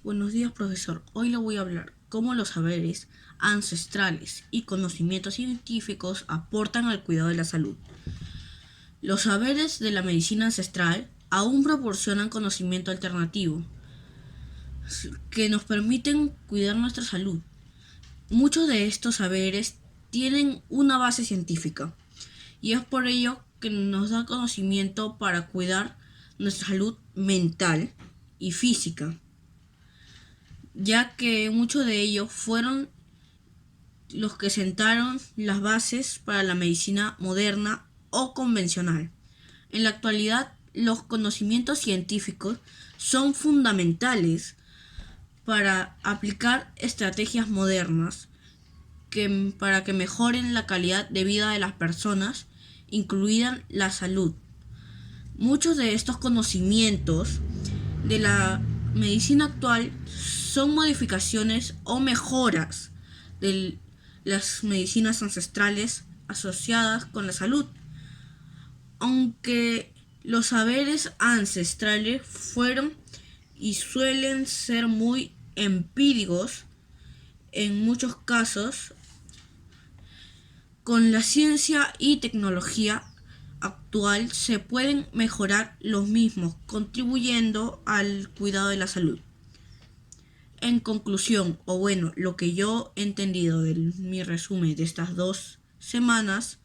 Buenos días, profesor. Hoy le voy a hablar cómo los saberes ancestrales y conocimientos científicos aportan al cuidado de la salud. Los saberes de la medicina ancestral aún proporcionan conocimiento alternativo que nos permiten cuidar nuestra salud. Muchos de estos saberes tienen una base científica y es por ello que nos da conocimiento para cuidar nuestra salud mental y física, ya que muchos de ellos fueron los que sentaron las bases para la medicina moderna o convencional. En la actualidad, los conocimientos científicos son fundamentales para aplicar estrategias modernas para que mejoren la calidad de vida de las personas, incluida la salud. Muchos de estos conocimientos de la medicina actual son modificaciones o mejoras de las medicinas ancestrales asociadas con la salud. Aunque los saberes ancestrales fueron y suelen ser muy empíricos en muchos casos, con la ciencia y tecnología actual se pueden mejorar los mismos, contribuyendo al cuidado de la salud. En conclusión, lo que yo he entendido de mi resumen de estas 2 semanas,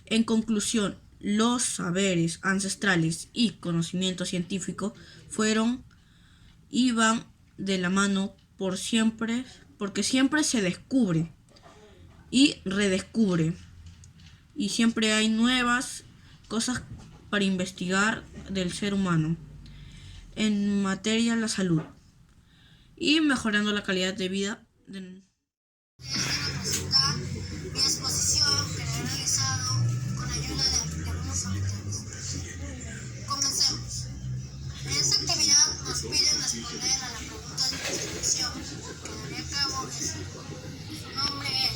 en conclusión, los saberes ancestrales y conocimiento científico fueron y van de la mano por siempre, porque siempre se descubre y redescubre, y siempre hay nuevas cosas para investigar del ser humano en materia de la salud y mejorando la calidad de vida de... presentar mi exposición que he realizado con ayuda de algunos familiares. Comencemos. En esta actividad nos piden responder a la pregunta de investigación que daré a cabo. Su nombre es,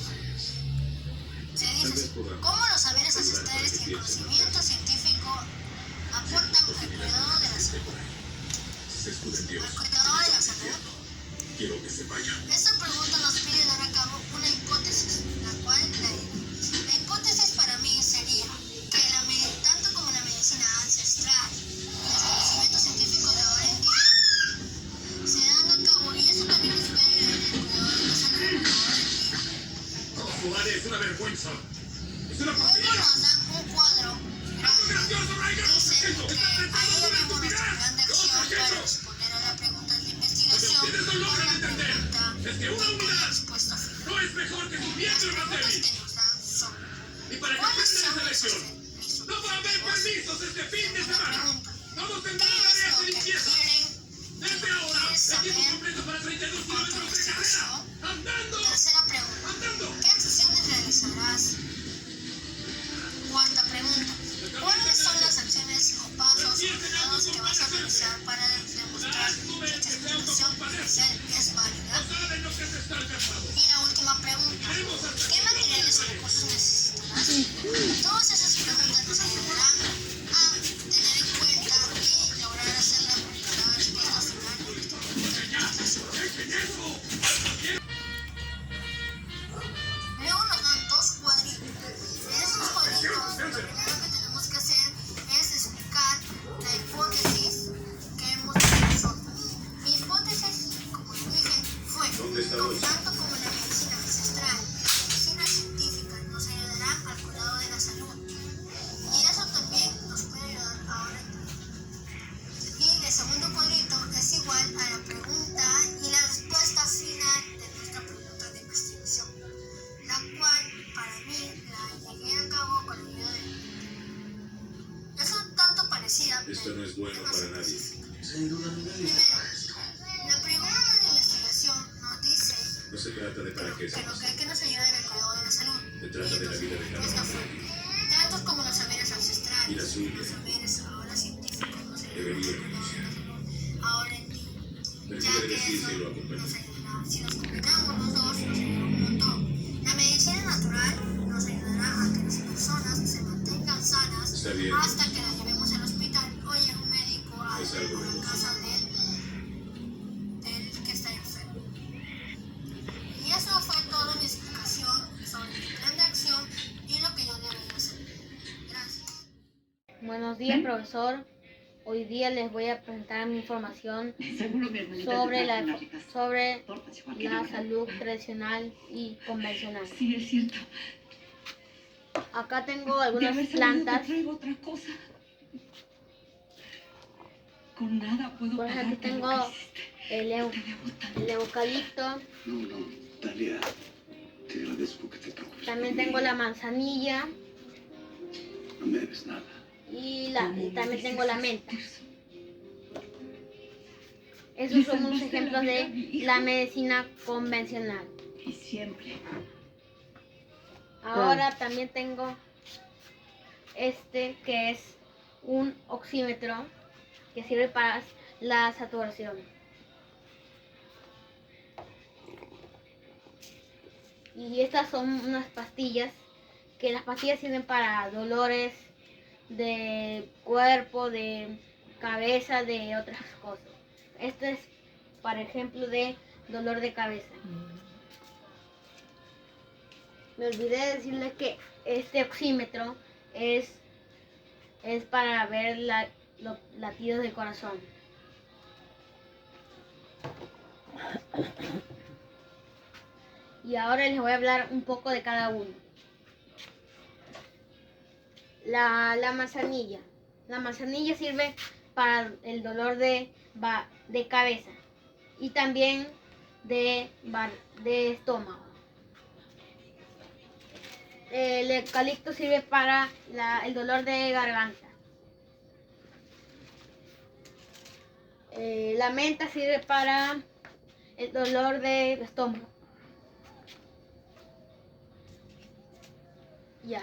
se dice así: ¿cómo los saberes ancestrales y el conocimiento científico aportan al cuidado de la salud? ¿Al cuidado de la salud? Quiero que se vaya. Esta pregunta nos pide dar a cabo una hipótesis, la cual la hipótesis para mí sería que tanto como la medicina ancestral y los conocimientos científicos de ahora en día se dan a cabo, y eso también nos puede ayudar en el cuidado de la salud ahora en día. Sudar es una vergüenza. Es una Luego porquería. nos dan un cuadro grande. Dicen que ahí haremos nuestro plan de acción para responder a la pregunta de investigación o la pregunta de respuesta final. No es mejor que tu Las miembro más preguntas débil. que nos dan son: Y para que ¿cuáles aprendan son esa lección, mis no va a haber objetivos? permisos este fin de Segunda semana. pregunta: Todos ¿qué tendrán es tareas lo de que limpieza. quieren Desde ahora, quieres el tiempo saber completo para 32 con tu kilómetros de carrera. investigación? ¡Andando! Tercera pregunta: ¡Andando! ¿qué acciones realizarás? Cuarta pregunta: ¿cuáles son las acciones o pasos o métodos que vas a realizar para demostrar que esta explicación es válida? No saben lo que es estar casado. Y la última pregunta: ¿qué materiales o recursos necesitarás? Todas esas preguntas nos ayudarán a tener en cuenta y lograr hacer la respuesta final de nuestra investigación. Luego nos dan 2 cuadritos. En esos cuadritos, lo primero que tenemos que hacer es explicar la hipótesis que hemos hecho nosotros. Mi hipótesis, como dije, fue que tanto como la medicina ancestral y la medicina científica nos ayudarán al cuidado de la salud. Y eso también nos puede ayudar ahora en día. Y el segundo cuadrito es igual a la pregunta y la respuesta final de nuestra pregunta de investigación, la cual para mí la llegué a cabo con la ayuda de... Es un tanto parecida, Esto no es bueno para nadie. Primero, la pregunta de investigación nos dice No se trata de para qué que somos. lo que nos ayuda en el cuidado de la salud. Se trata de la vida de cada Esta uno. fue. Tantos como los saberes Y la ancestrales, suya. los saberes ahora científicos nos ayudan Debería al cuidado de la salud ahora en día. Ya Prefiere que decir eso si lo nos acompaña. ayudará. Si nos combinamos los dos, nos ayudará un montón. La medicina natural nos ayudará a que las personas se mantengan sanas Está bien. hasta que la llevemos al hospital o llegue un médico a Es algo la mejor. casa del que está gracias, profesor. Hoy día les voy a presentar mi información Seguro mi hermanita sobre te la, trajo unas ricas sobre tortas igual que la yo. salud tradicional y convencional. Sí, es cierto. Acá tengo De algunas haber sabido, plantas. te traigo otra cosa. Con nada puedo Por ejemplo, pagarte lo tengo que hiciste. el, Te debo tanto. el eucalipto. No, Talia. Te agradezco que te preocupes. También por tengo mí. la manzanilla No me debes nada. y ¿Cómo también me tengo la dices menta. eso? Esos Le son unos salvaste ejemplos la vida de a mi hijo. la medicina convencional. Y siempre. Ahora también tengo este que es un oxímetro que sirve para la saturación. Y estas son unas pastillas, que las pastillas sirven para dolores de cuerpo, de cabeza, de otras cosas. Este es, por ejemplo, de dolor de cabeza. Me olvidé de decirles que este oxímetro es para ver los latidos del corazón. Y ahora les voy a hablar un poco de cada uno. La manzanilla. La manzanilla sirve para el dolor de cabeza y también de estómago. El eucalipto sirve para el dolor de garganta. La menta sirve para el dolor de estómago. Ya,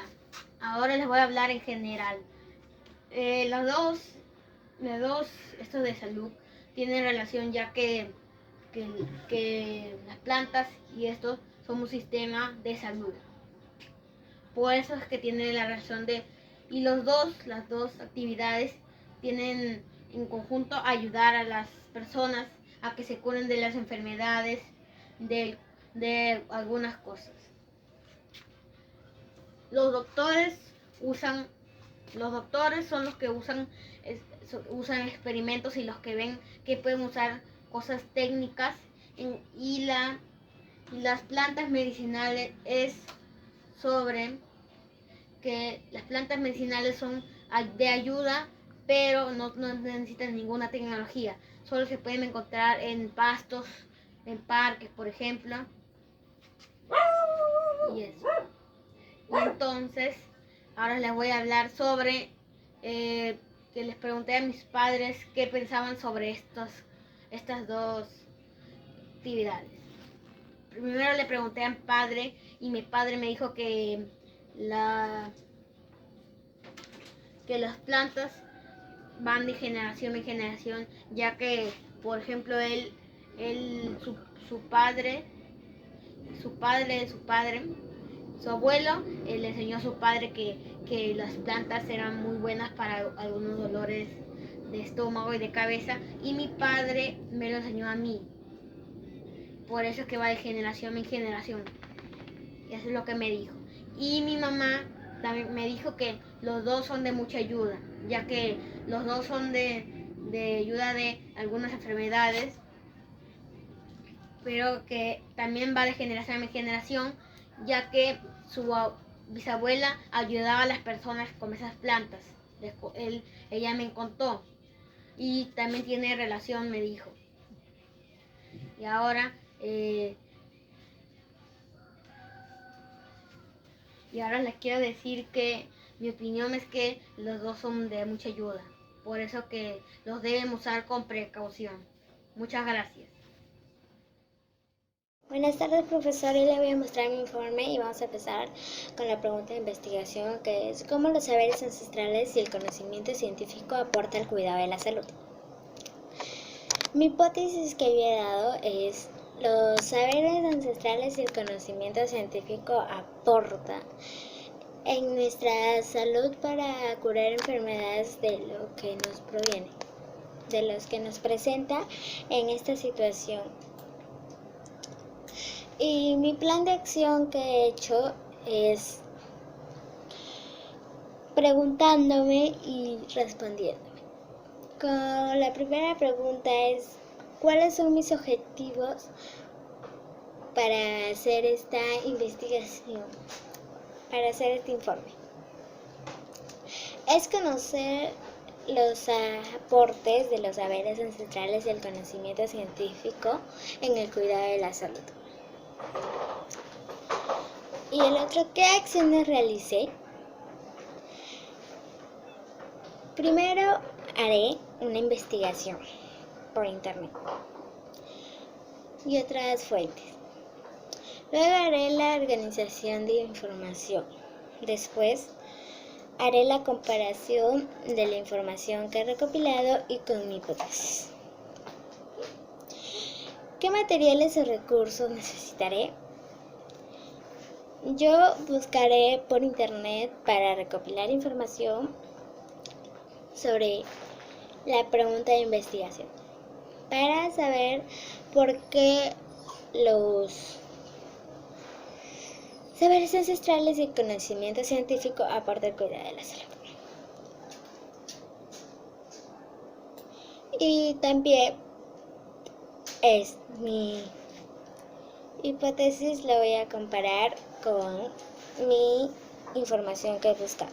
ahora les voy a hablar en general. Los dos, estos de salud, tienen relación ya que las plantas y estos son un sistema de salud. Por eso es que tienen la relación de... Y las dos actividades tienen en conjunto ayudar a las personas a que se curen de las enfermedades, de algunas cosas. Los doctores son los que usan experimentos y los que ven que pueden usar cosas técnicas y las plantas medicinales es sobre que las plantas medicinales son de ayuda, pero no necesitan ninguna tecnología. Solo se pueden encontrar en pastos, en parques, por ejemplo. Y eso. Y entonces, ahora les voy a hablar sobre que les pregunté a mis padres qué pensaban sobre estas dos actividades. Primero le pregunté a mi padre y mi padre me dijo que las plantas van de generación en generación, ya que, por ejemplo, su abuelo le enseñó a su padre que las plantas eran muy buenas para algunos dolores de estómago y de cabeza, y mi padre me lo enseñó a mí. Por eso es que va de generación en generación. Y eso es lo que me dijo. Y mi mamá también me dijo que los dos son de mucha ayuda, ya que los dos son de ayuda de algunas enfermedades, pero que también va de generación en generación, ya que su bisabuela ayudaba a las personas con esas plantas. Ella me contó. Y también tiene relación, me dijo. Y ahora les quiero decir que mi opinión es que los dos son de mucha ayuda. Por eso que los deben usar con precaución. Muchas gracias. Buenas tardes, profesor. Hoy le voy a mostrar mi informe y vamos a empezar con la pregunta de investigación, que es ¿cómo los saberes ancestrales y el conocimiento científico aporta al cuidado de la salud? Mi hipótesis que había dado es los saberes ancestrales y el conocimiento científico aportan en nuestra salud para curar enfermedades de lo que nos proviene, de los que nos presenta en esta situación. Y mi plan de acción que he hecho es preguntándome y respondiéndome. Con la primera pregunta es, ¿cuáles son mis objetivos para hacer esta investigación, para hacer este informe? Es conocer los aportes de los saberes ancestrales y el conocimiento científico en el cuidado de la salud. Y el otro, ¿qué acciones realicé? Primero haré una investigación por internet y otras fuentes. Luego haré la organización de información. Después haré la comparación de la información que he recopilado y con mi hipótesis. ¿Qué materiales o recursos necesitaré? Yo buscaré por internet para recopilar información sobre la pregunta de investigación, para saber por qué los saberes ancestrales y conocimiento científico aportan al cuidado de la salud. Y también mi hipótesis la voy a comparar con mi información que he buscado.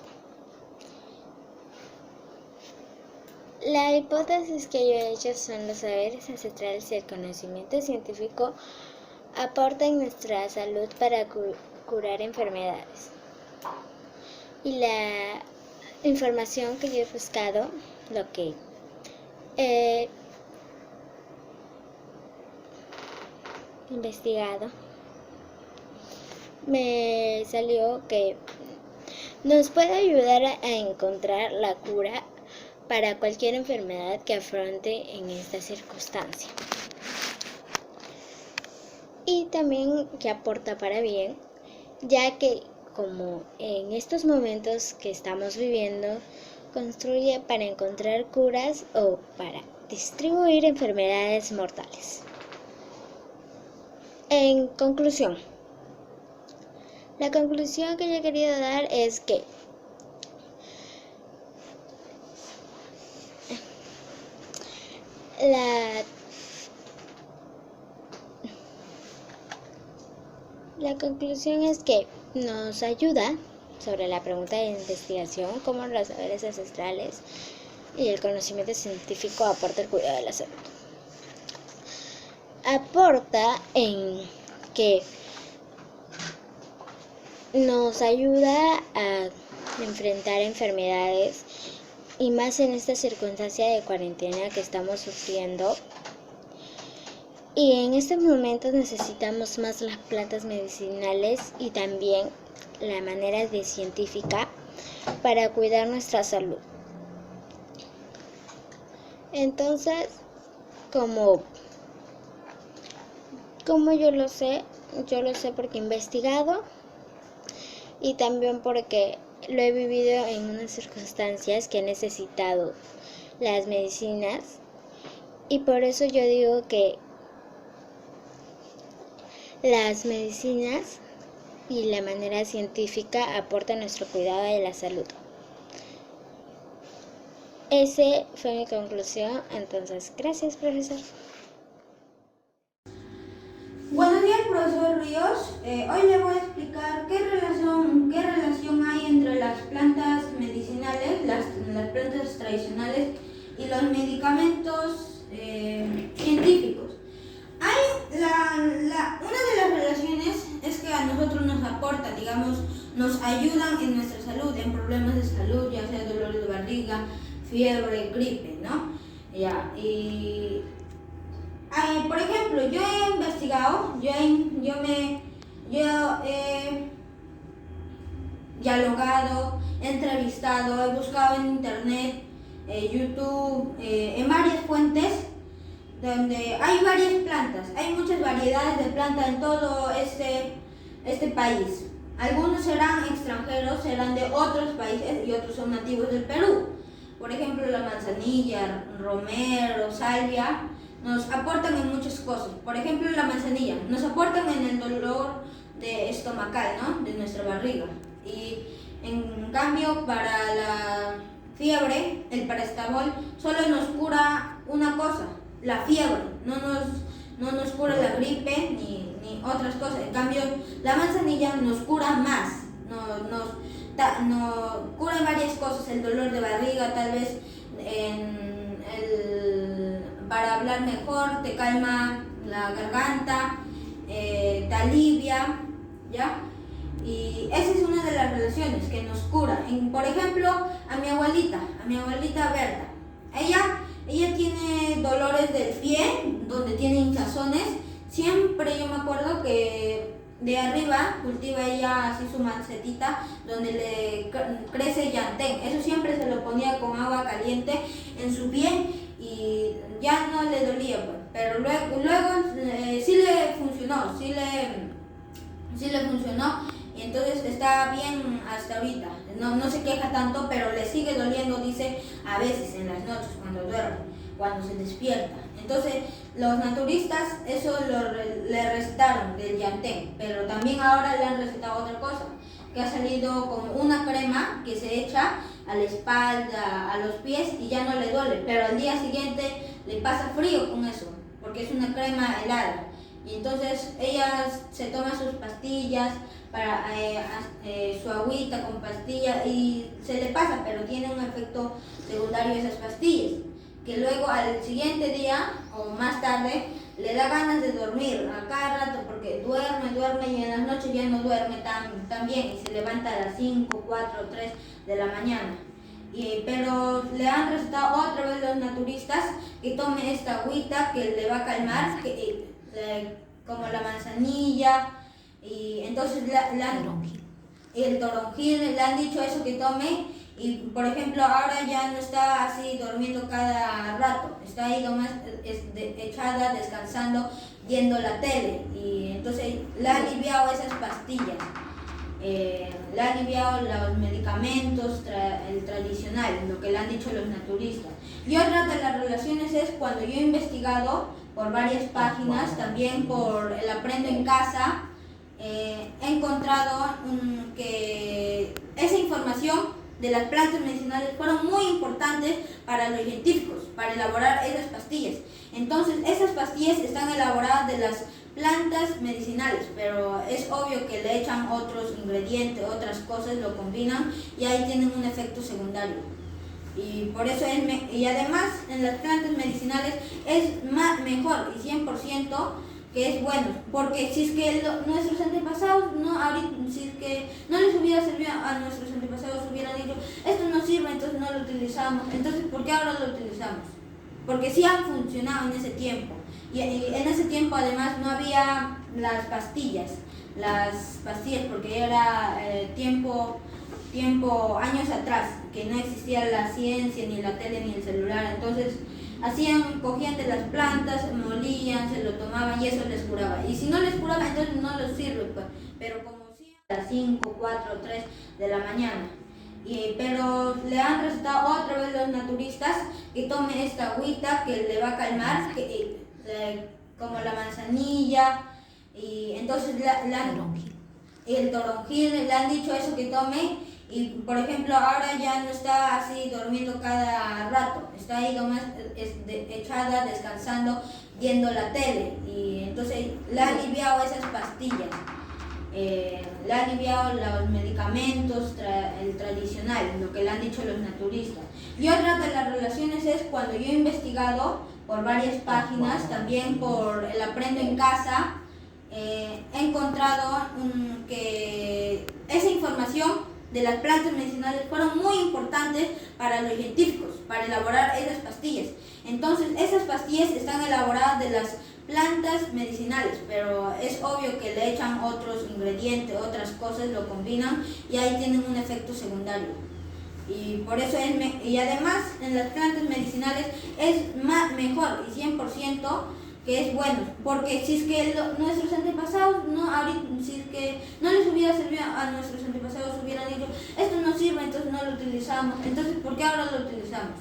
La hipótesis que yo he hecho son los saberes ancestrales y el conocimiento científico aportan nuestra salud para curar enfermedades. Y la información que yo he buscado, lo que he investigado, me salió que nos puede ayudar a encontrar la cura para cualquier enfermedad que afronte en esta circunstancia. Y también que aporta para bien, ya que como en estos momentos que estamos viviendo, construye para encontrar curas o para distribuir enfermedades mortales. En conclusión, la conclusión que yo he querido dar es que la conclusión es que nos ayuda sobre la pregunta de investigación, cómo los saberes ancestrales y el conocimiento científico aporta al cuidado de la salud. Aporta en que nos ayuda a enfrentar enfermedades y más en esta circunstancia de cuarentena que estamos sufriendo. Y en estos momentos necesitamos más las plantas medicinales y también la manera de científica para cuidar nuestra salud. Entonces, como yo lo sé porque he investigado y también porque lo he vivido en unas circunstancias que he necesitado las medicinas, y por eso yo digo que las medicinas y la manera científica aportan a nuestro cuidado de la salud. Esa fue mi conclusión, entonces gracias, profesor. Buenos días, profesor Ríos. Hoy le voy a explicar qué relación hay entre las plantas medicinales, las plantas tradicionales y los medicamentos científicos. Una de las relaciones es que a nosotros nos aporta, nos ayudan en nuestra salud, en problemas de salud, ya sea dolores de barriga, fiebre, gripe, ¿no? Por ejemplo, yo he investigado, yo he dialogado, he entrevistado, he buscado en internet, YouTube, en varias fuentes donde hay varias plantas, hay muchas variedades de plantas en todo este país. Algunos serán extranjeros, serán de otros países y otros son nativos del Perú. Por ejemplo, la manzanilla, romero, salvia, nos aportan en muchas cosas. Por ejemplo, la manzanilla nos aportan en el dolor estomacal, ¿no? De nuestra barriga. Y En cambio, para la fiebre, el paracetamol solo nos cura una cosa, la fiebre, no nos cura la gripe ni otras cosas. En cambio, la manzanilla nos cura más, nos cura varias cosas, el dolor de barriga, tal vez para hablar mejor, te calma la garganta, te alivia, ¿ya? Y esa es una de las relaciones que nos cura. Por ejemplo, a mi abuelita Berta, ella tiene dolores del pie, donde tiene hinchazones. Siempre yo me acuerdo que de arriba cultiva ella así su macetita donde le crece llantén. Eso siempre se lo ponía con agua caliente en su pie y ya no le dolía, pues. Pero luego sí le funcionó, sí le funcionó. Y entonces está bien hasta ahorita, no se queja tanto, pero le sigue doliendo, dice, a veces en las noches cuando duerme, cuando se despierta. Entonces los naturistas eso le recetaron del llantén, pero también ahora le han recetado otra cosa, que ha salido como una crema que se echa a la espalda, a los pies y ya no le duele, pero al día siguiente le pasa frío con eso, porque es una crema helada. Y entonces ella se toma sus pastillas, su agüita con pastillas y se le pasa, pero tiene un efecto secundario esas pastillas, que luego al siguiente día o más tarde le da ganas de dormir a cada rato porque duerme y en las noches ya no duerme tan bien y se levanta a las 5, 4, 3 de la mañana. Pero le han recetado otra vez los naturistas que tome esta agüita que le va a calmar, como la manzanilla, y entonces el toronjil, le han dicho eso que tome, y por ejemplo ahora ya no está así durmiendo cada rato, está ahí nomás echada, descansando, viendo la tele, y entonces le ha aliviado esas pastillas, le ha aliviado los medicamentos, el tradicional, lo que le han dicho los naturistas. Y otra de las relaciones es cuando yo he investigado por varias páginas, también por el Aprendo en Casa, he encontrado que esa información de las plantas medicinales fueron muy importantes para los científicos, para elaborar esas pastillas. Entonces, esas pastillas están elaboradas de las plantas medicinales, pero es obvio que le echan otros ingredientes, otras cosas, lo combinan y ahí tienen un efecto secundario. Y por eso y además en las plantas medicinales es mejor y 100% que es bueno, porque si es que nuestros antepasados si es que no les hubiera servido a nuestros antepasados, hubieran dicho esto no sirve, entonces no lo utilizamos. Entonces, ¿por qué ahora lo utilizamos? Porque sí han funcionado en ese tiempo, y en ese tiempo además no había las pastillas porque era años atrás, que no existía la ciencia, ni la tele, ni el celular. Entonces cogían de las plantas, molían, se lo tomaban y eso les curaba. Y si no les curaba, entonces no les sirve, pues. Pero como si a las 5, 4, 3 de la mañana. Pero le han recetado otra vez los naturistas que tome esta agüita que le va a calmar, como la manzanilla, y entonces el toronjil, le han dicho eso que tome. Y por ejemplo ahora ya no está así durmiendo cada rato, está ahí nomás echada, descansando, viendo la tele, y entonces le ha aliviado esas pastillas, le ha aliviado los medicamentos, el tradicional, lo que le han dicho los naturistas. Y otra de las relaciones es cuando yo he investigado por varias páginas, también por el Aprendo en Casa, he encontrado que esa información de las plantas medicinales fueron muy importantes para los científicos, para elaborar esas pastillas. Entonces, esas pastillas están elaboradas de las plantas medicinales, pero es obvio que le echan otros ingredientes, otras cosas, lo combinan y ahí tienen un efecto secundario. Y por eso y además en las plantas medicinales es mejor y 100% que es bueno, porque si es que nuestros antepasados si es que no les hubiera servido a nuestros antepasados, hubieran dicho esto no sirve, entonces no lo utilizamos. Entonces, ¿por qué ahora lo utilizamos?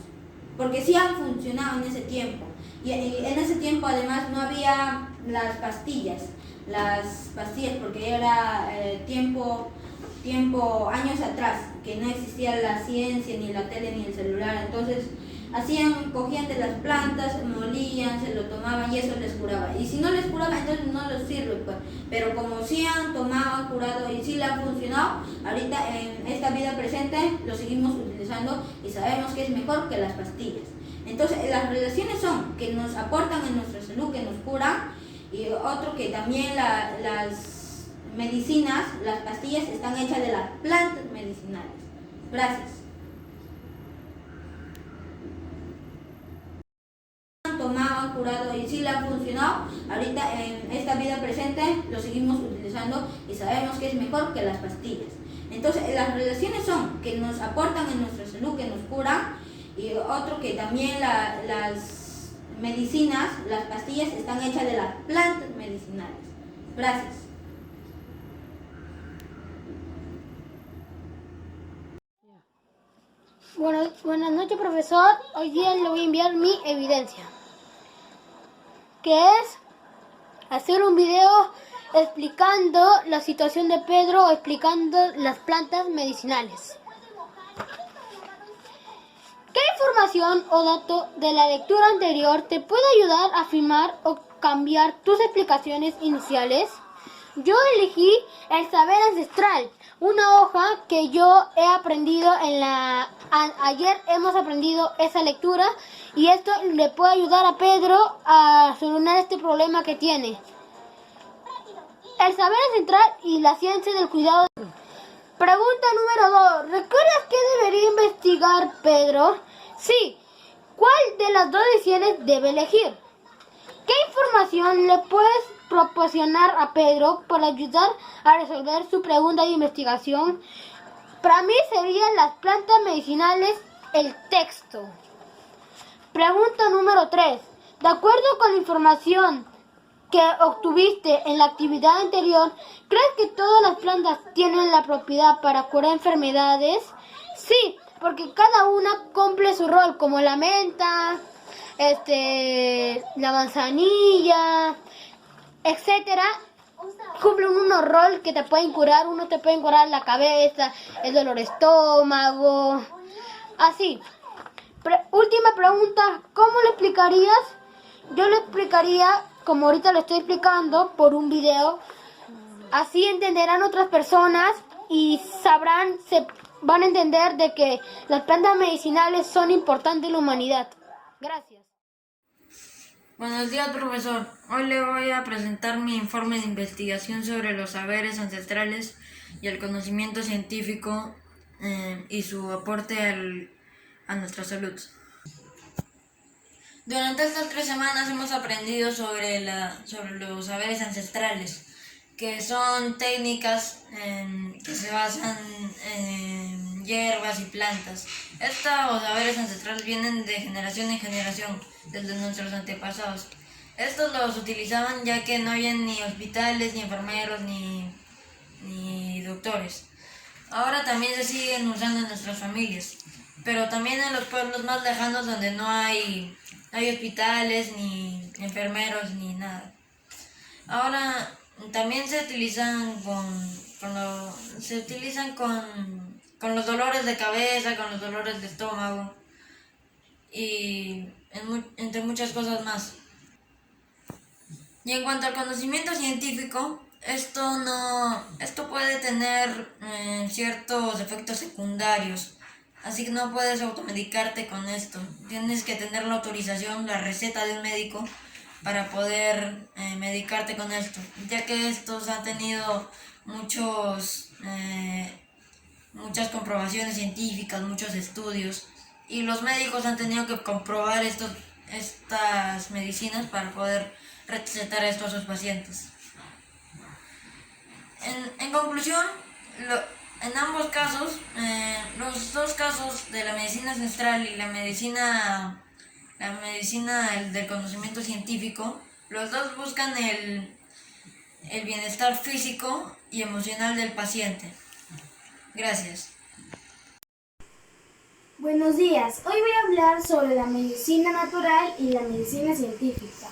Porque sí han funcionado en ese tiempo, y en ese tiempo además no había las pastillas. Las pastillas, porque era tiempo, años atrás, que no existía la ciencia, ni la tele, ni el celular. Entonces, cogían de las plantas, molían, se lo tomaban y eso les curaba. Y si no les curaba, entonces no les sirve, pues. Pero como sí han tomado, han curado y sí le han funcionado, ahorita en esta vida presente lo seguimos utilizando y sabemos que es mejor que las pastillas. Entonces, las relaciones son que nos aportan en nuestra salud, que nos curan, y otro que también las medicinas, las pastillas están hechas de las plantas medicinales. Gracias. Han tomado, han curado y sí le han funcionado, ahorita en esta vida presente lo seguimos utilizando y sabemos que es mejor que las pastillas. Entonces, las relaciones son que nos aportan en nuestra salud, que nos curan, y otro que también las medicinas, las pastillas están hechas de las plantas medicinales. Gracias. Buenas noches, profesor. Hoy día le voy a enviar mi evidencia, que es hacer un video explicando la situación de Pedro o explicando las plantas medicinales. ¿Qué información o dato de la lectura anterior te puede ayudar a afirmar o cambiar tus explicaciones iniciales? Yo elegí el saber ancestral, una hoja que yo he aprendido ayer hemos aprendido esa lectura, y esto le puede ayudar a Pedro a solucionar este problema que tiene. El saber ancestral y la ciencia del cuidado. Pregunta número 2. ¿Recuerdas qué debería investigar Pedro? Sí. ¿Cuál de las dos decisiones debe elegir? ¿Qué información le puedes proporcionar a Pedro para ayudar a resolver su pregunta de investigación? Para mí serían las plantas medicinales el texto. Pregunta número 3. De acuerdo con la información que obtuviste en la actividad anterior, ¿crees que todas las plantas tienen la propiedad para curar enfermedades? Sí, porque cada una cumple su rol, como la menta, la manzanilla, etcétera. Cumplen un rol que te pueden curar. Uno te pueden curar la cabeza, el dolor de estómago, así. Última pregunta, ¿cómo lo explicarías? Yo lo explicaría como ahorita lo estoy explicando por un video. Así entenderán otras personas y van a entender de que las plantas medicinales son importantes en la humanidad. Gracias. Buenos días, profesor. Hoy le voy a presentar mi informe de investigación sobre los saberes ancestrales y el conocimiento científico y su aporte a nuestra salud. Durante estas 3 semanas hemos aprendido sobre los saberes ancestrales, que son técnicas que se basan en hierbas y plantas. Estos saberes ancestrales vienen de generación en generación, desde nuestros antepasados. Estos los utilizaban ya que no había ni hospitales, ni enfermeros, ni doctores. Ahora también se siguen usando en nuestras familias, pero también en los pueblos más lejanos donde no hay hospitales, ni enfermeros, ni nada. Ahora también se utilizan con los dolores de cabeza, con los dolores de estómago y entre muchas cosas más. Y en cuanto al conocimiento científico, esto puede tener ciertos efectos secundarios, así que no puedes automedicarte con esto. Tienes que tener la autorización, la receta de un médico para poder medicarte con esto, ya que estos han tenido muchas comprobaciones científicas, muchos estudios, y los médicos han tenido que comprobar estas medicinas para poder recetar esto a sus pacientes. En conclusión, en ambos casos, los dos casos de la medicina ancestral y la medicina del conocimiento científico, los dos buscan el bienestar físico y emocional del paciente. Gracias. Buenos días, hoy voy a hablar sobre la medicina natural y la medicina científica.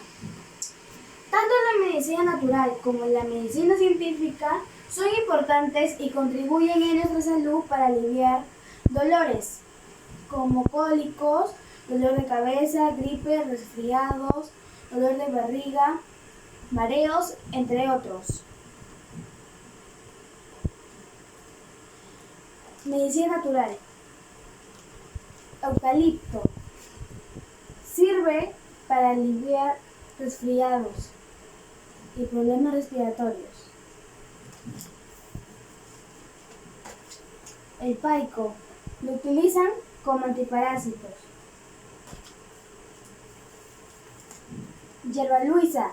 Tanto la medicina natural como la medicina científica son importantes y contribuyen en nuestra salud para aliviar dolores como cólicos, dolor de cabeza, gripe, resfriados, dolor de barriga, mareos, entre otros. Medicina natural. Eucalipto. Sirve para aliviar resfriados y problemas respiratorios. El paico. Lo utilizan como antiparásitos. Hierba Luisa.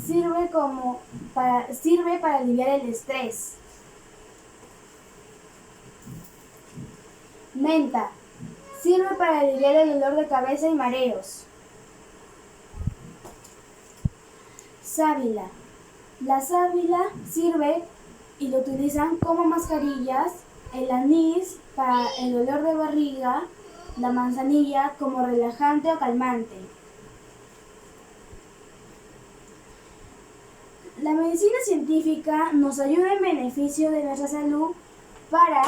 Sirve para aliviar el estrés. Menta. Sirve para aliviar el dolor de cabeza y mareos. Sábila. La sábila sirve y lo utilizan como mascarillas. El anís para el dolor de barriga. La manzanilla como relajante o calmante. La medicina científica nos ayuda en beneficio de nuestra salud para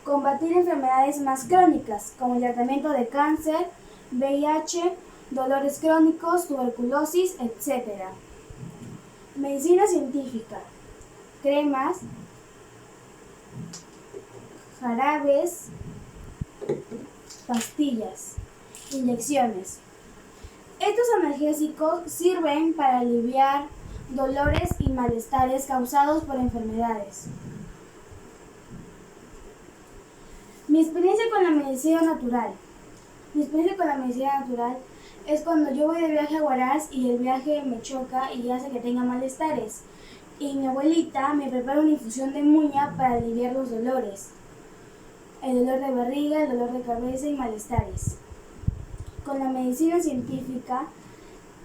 combatir enfermedades más crónicas, como el tratamiento de cáncer, VIH, dolores crónicos, tuberculosis, etc. Medicina científica. Cremas, jarabes, pastillas, inyecciones. Estos analgésicos sirven para aliviar dolores y malestares causados por enfermedades. Mi experiencia con la medicina natural. Es cuando yo voy de viaje a Huaraz y el viaje me choca y hace que tenga malestares. Y mi abuelita me prepara una infusión de muña para aliviar los dolores. El dolor de barriga, el dolor de cabeza y malestares. Con la medicina científica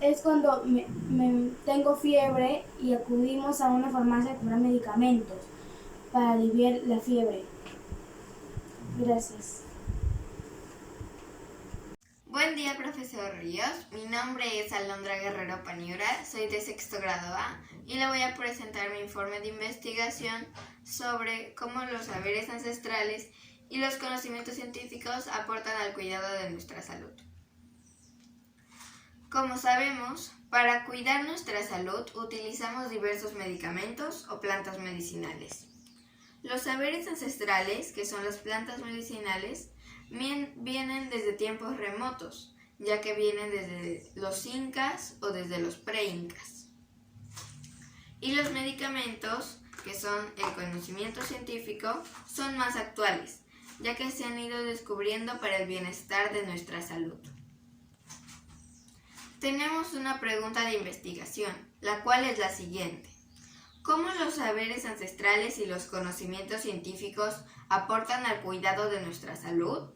es cuando tengo fiebre y acudimos a una farmacia a comprar medicamentos para aliviar la fiebre. Gracias. Buen día, profesor Ríos. Mi nombre es Alondra Guerrero Paniura, soy de sexto grado A y le voy a presentar mi informe de investigación sobre cómo los saberes ancestrales y los conocimientos científicos aportan al cuidado de nuestra salud. Como sabemos, para cuidar nuestra salud utilizamos diversos medicamentos o plantas medicinales. Los saberes ancestrales, que son las plantas medicinales, vienen desde tiempos remotos, ya que vienen desde los incas o desde los pre-incas. Y los medicamentos, que son el conocimiento científico, son más actuales, ya que se han ido descubriendo para el bienestar de nuestra salud. Tenemos una pregunta de investigación, la cual es la siguiente. ¿Cómo los saberes ancestrales y los conocimientos científicos aportan al cuidado de nuestra salud?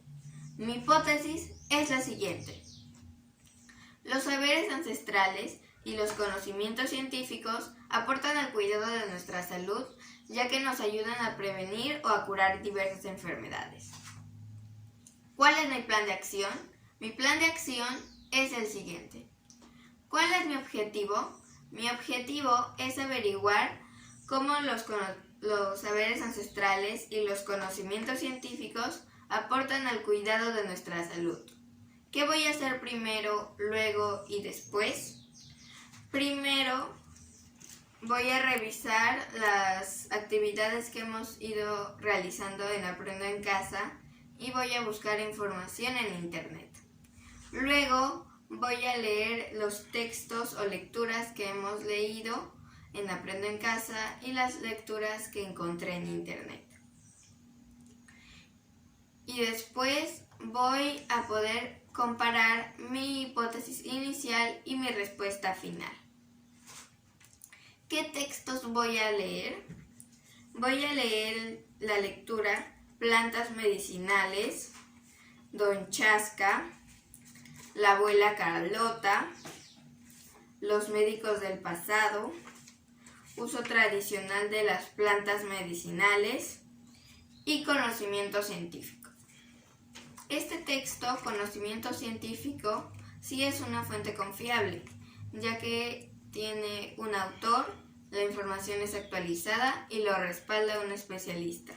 Mi hipótesis es la siguiente. Los saberes ancestrales y los conocimientos científicos aportan al cuidado de nuestra salud, ya que nos ayudan a prevenir o a curar diversas enfermedades. ¿Cuál es mi plan de acción? Mi plan de acción es el siguiente. ¿Cuál es mi objetivo? Mi objetivo es averiguar cómo los saberes ancestrales y los conocimientos científicos aportan al cuidado de nuestra salud. ¿Qué voy a hacer primero, luego y después? Primero voy a revisar las actividades que hemos ido realizando en Aprendo en Casa y voy a buscar información en internet. Luego voy a leer los textos o lecturas que hemos leído en Aprendo en Casa y las lecturas que encontré en internet. Y después voy a poder comparar mi hipótesis inicial y mi respuesta final. ¿Qué textos voy a leer? Voy a leer la lectura Plantas Medicinales, Don Chasca, La Abuela Carlota, Los Médicos del Pasado, Uso Tradicional de las Plantas Medicinales y Conocimiento Científico. Este texto, Conocimiento Científico, sí es una fuente confiable, ya que tiene un autor, la información es actualizada y lo respalda un especialista.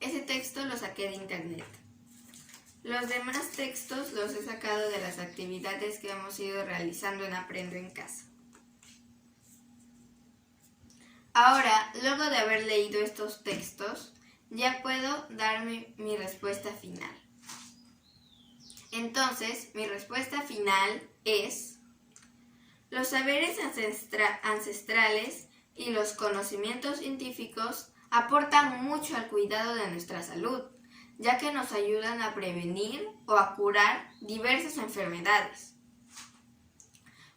Ese texto lo saqué de internet. Los demás textos los he sacado de las actividades que hemos ido realizando en Aprendo en Casa. Ahora, luego de haber leído estos textos, ya puedo dar mi respuesta final. Entonces, mi respuesta final es: los saberes ancestrales y los conocimientos científicos aportan mucho al cuidado de nuestra salud, ya que nos ayudan a prevenir o a curar diversas enfermedades.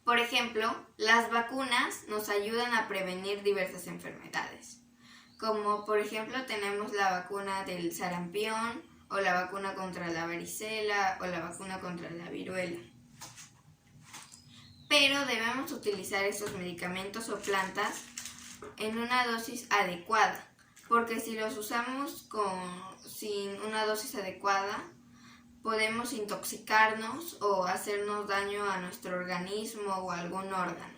Por ejemplo, las vacunas nos ayudan a prevenir diversas enfermedades, como por ejemplo tenemos la vacuna del sarampión, o la vacuna contra la varicela, o la vacuna contra la viruela. Pero debemos utilizar estos medicamentos o plantas en una dosis adecuada, porque si los usamos sin una dosis adecuada, podemos intoxicarnos o hacernos daño a nuestro organismo o a algún órgano.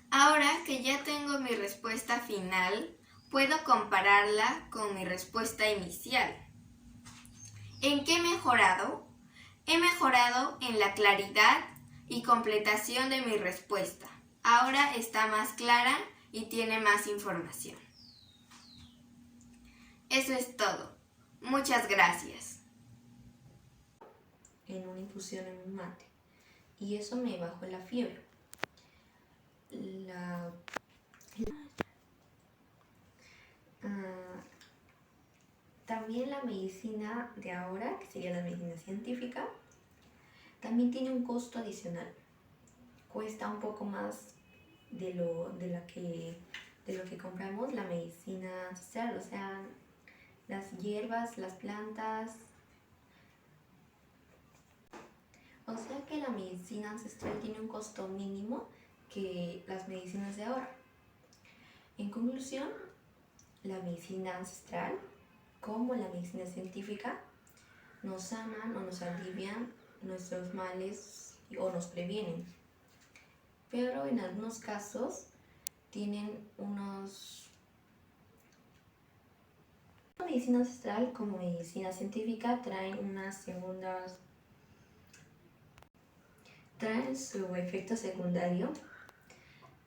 Ahora que ya tengo mi respuesta final, puedo compararla con mi respuesta inicial. ¿En qué he mejorado? He mejorado en la claridad y completación de mi respuesta. Ahora está más clara y tiene más información. Eso es todo. Muchas gracias. En una infusión en un mate. Y eso me bajó la fiebre. También la medicina de ahora, que sería la medicina científica, también tiene un costo adicional. Cuesta un poco más de lo que compramos la medicina ancestral, o sea, las hierbas, las plantas. O sea que la medicina ancestral tiene un costo mínimo que las medicinas de ahora. En conclusión, la medicina ancestral, como la medicina científica, nos sanan o nos alivian nuestros males o nos previenen. Pero en algunos casos tienen La medicina ancestral como medicina científica traen su efecto secundario,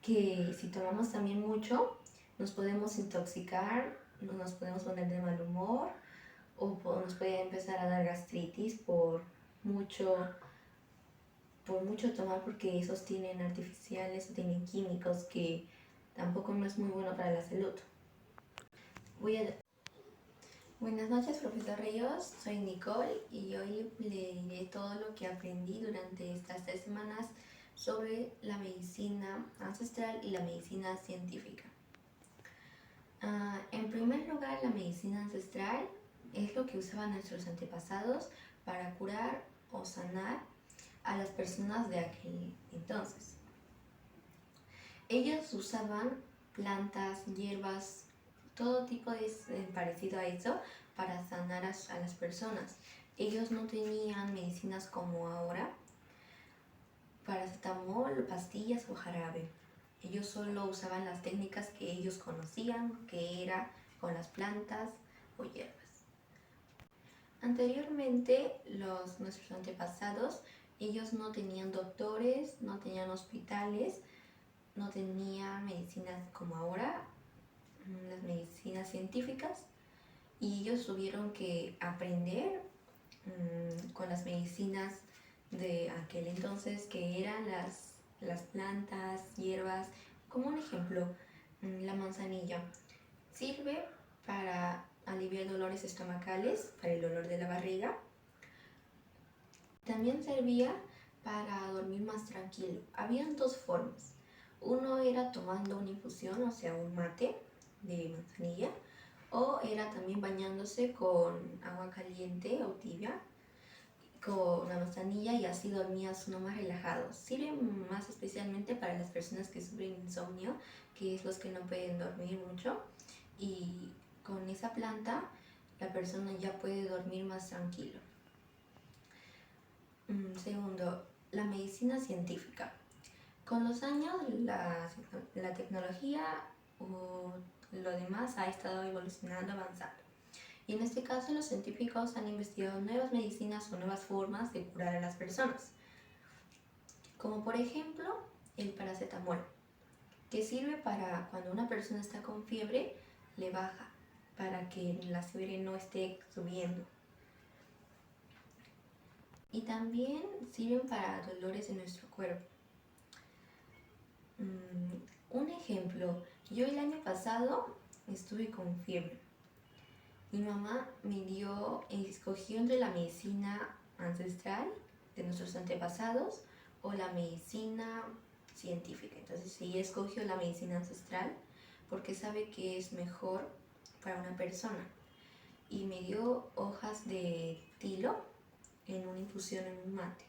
que si tomamos también mucho nos podemos intoxicar, nos podemos poner de mal humor o nos puede empezar a dar gastritis por mucho tomar, porque esos tienen artificiales o tienen químicos que tampoco no es muy bueno para la salud. Buenas noches, profesor Ríos, soy Nicole y hoy le diré todo lo que aprendí durante estas 3 semanas sobre la medicina ancestral y la medicina científica. En primer lugar, la medicina ancestral es lo que usaban nuestros antepasados para curar o sanar a las personas de aquel entonces. Ellos usaban plantas, hierbas, todo tipo de parecido a eso para sanar a las personas. Ellos no tenían medicinas como ahora, paracetamol, pastillas o jarabe. Ellos solo usaban las técnicas que ellos conocían, que era con las plantas o hierbas. Anteriormente, nuestros antepasados, ellos no tenían doctores, no tenían hospitales, no tenían medicinas como ahora, las medicinas científicas, y ellos tuvieron que aprender con las medicinas de aquel entonces, que eran las plantas, hierbas. Como un ejemplo, la manzanilla sirve para aliviar dolores estomacales, para el dolor de la barriga. También servía para dormir más tranquilo. Habían 2 formas. Uno era tomando una infusión, o sea, un mate de manzanilla, o era también bañándose con agua caliente o tibia con la manzanilla, y así dormías uno más relajado. Sirve más especialmente para las personas que sufren insomnio, que es los que no pueden dormir mucho, y con esa planta la persona ya puede dormir más tranquilo. Segundo, la medicina científica. Con los años la tecnología o lo demás ha estado evolucionando, avanzando. Y en este caso los científicos han investigado nuevas medicinas o nuevas formas de curar a las personas. Como por ejemplo el paracetamol, que sirve para cuando una persona está con fiebre, le baja para que la fiebre no esté subiendo. Y también sirven para dolores de nuestro cuerpo. Un ejemplo, yo el año pasado estuve con fiebre. Mi mamá escogió entre la medicina ancestral de nuestros antepasados o la medicina científica. Entonces ella escogió la medicina ancestral porque sabe que es mejor para una persona. Y me dio hojas de tilo en una infusión en un mate.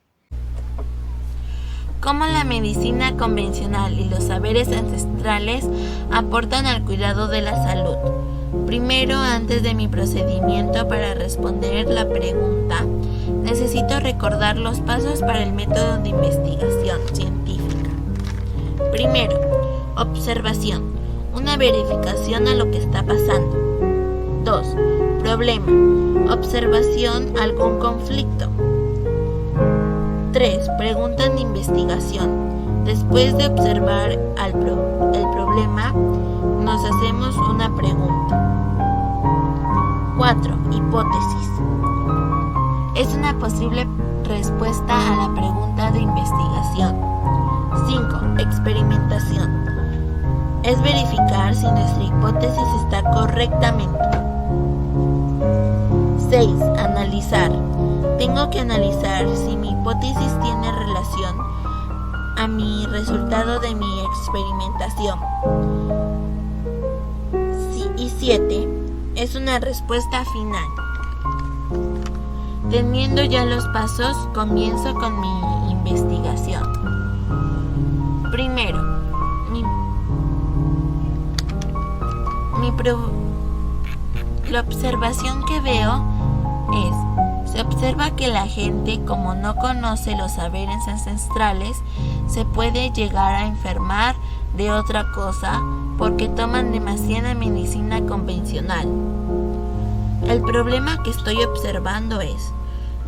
¿Cómo la medicina convencional y los saberes ancestrales aportan al cuidado de la salud? Primero, antes de mi procedimiento para responder la pregunta, necesito recordar los pasos para el método de investigación científica. Primero, observación, una verificación a lo que está pasando. 2. Problema, observación, algún conflicto. 3. Pregunta de investigación. Después de observar el problema, nos hacemos una pregunta. 4. Hipótesis. Es una posible respuesta a la pregunta de investigación. 5. Experimentación. Es verificar si nuestra hipótesis está correctamente. 6. Analizar. Tengo que analizar si mi hipótesis tiene relación a mi resultado de mi experimentación. Y 7. Es una respuesta final. Teniendo ya los pasos, comienzo con mi investigación. Primero, la observación que veo se observa que la gente, como no conoce los saberes ancestrales, se puede llegar a enfermar de otra cosa porque toman demasiada medicina convencional. El problema que estoy observando es,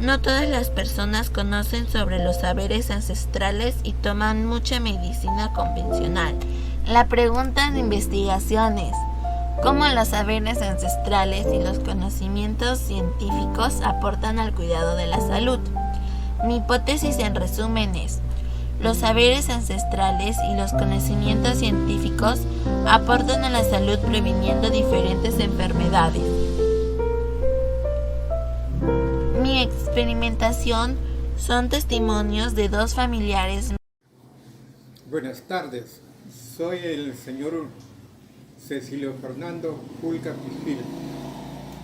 no todas las personas conocen sobre los saberes ancestrales y toman mucha medicina convencional. La pregunta de investigación es, ¿cómo los saberes ancestrales y los conocimientos científicos aportan al cuidado de la salud? Mi hipótesis en resumen es, los saberes ancestrales y los conocimientos científicos aportan a la salud previniendo diferentes enfermedades. Mi experimentación son testimonios de 2 familiares. Buenas tardes, soy el señor Cecilio Fernando Julca Pispil.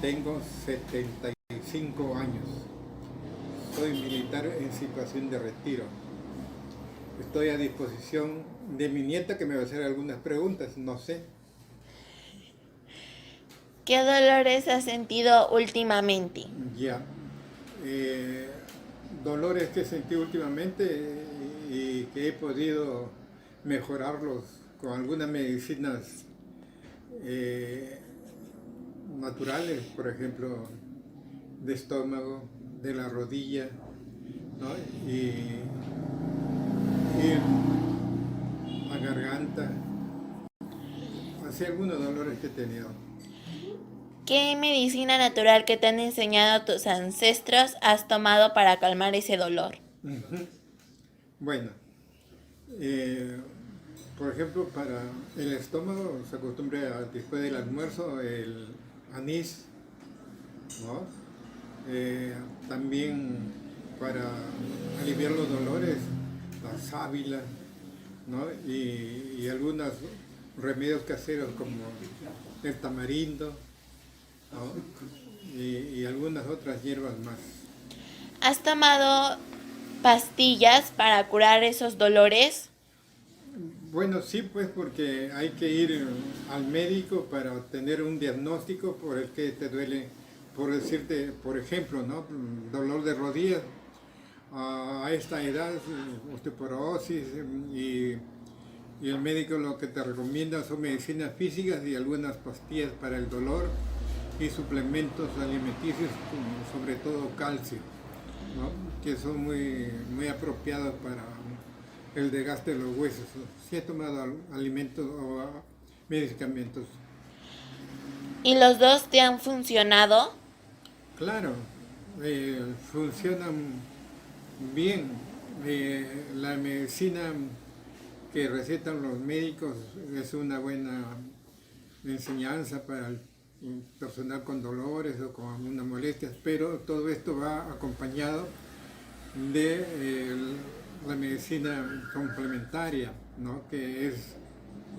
Tengo 75 años. Soy militar en situación de retiro. Estoy a disposición de mi nieta que me va a hacer algunas preguntas, no sé. ¿Qué dolores has sentido últimamente? Ya. Dolores que sentí últimamente y que he podido mejorarlos con algunas medicinas naturales, por ejemplo, de estómago, de la rodilla, ¿no? y la garganta, así algunos dolores que he tenido. ¿Qué medicina natural que te han enseñado tus ancestros has tomado para calmar ese dolor? Bueno, por ejemplo, para el estómago se acostumbra después del almuerzo el anís, ¿no? También para aliviar los dolores, la sábila, ¿no? Y algunos remedios caseros como el tamarindo, ¿no? Y algunas otras hierbas más. ¿Has tomado pastillas para curar esos dolores? Bueno, sí, pues porque hay que ir al médico para obtener un diagnóstico por el que te duele, por decirte, por ejemplo, ¿no? Dolor de rodillas. a esta edad, osteoporosis, y el médico lo que te recomienda son medicinas físicas y algunas pastillas para el dolor y suplementos alimenticios, sobre todo calcio, ¿no? Que son muy apropiados para el desgaste de los huesos. Sí he tomado alimentos o medicamentos. ¿Y los dos te han funcionado? Claro, funcionan bien. La medicina que recetan los médicos es una buena enseñanza para el personal con dolores o con algunas molestias, pero todo esto va acompañado de la medicina complementaria, ¿no? Que es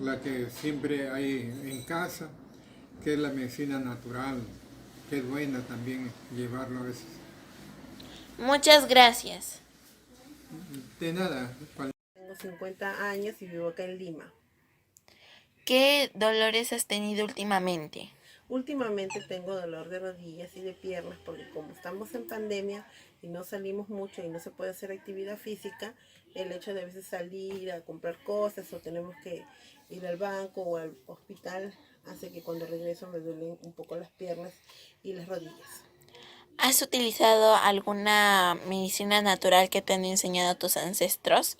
la que siempre hay en casa, que es la medicina natural, que es buena también llevarlo a veces. Muchas gracias. De nada. Tengo 50 años y vivo acá en Lima. ¿Qué dolores has tenido últimamente? Últimamente tengo dolor de rodillas y de piernas porque como estamos en pandemia y no salimos mucho y no se puede hacer actividad física, el hecho de a veces salir a comprar cosas o tenemos que ir al banco o al hospital hace que cuando regreso me duelen un poco las piernas y las rodillas. ¿Has utilizado alguna medicina natural que te han enseñado tus ancestros?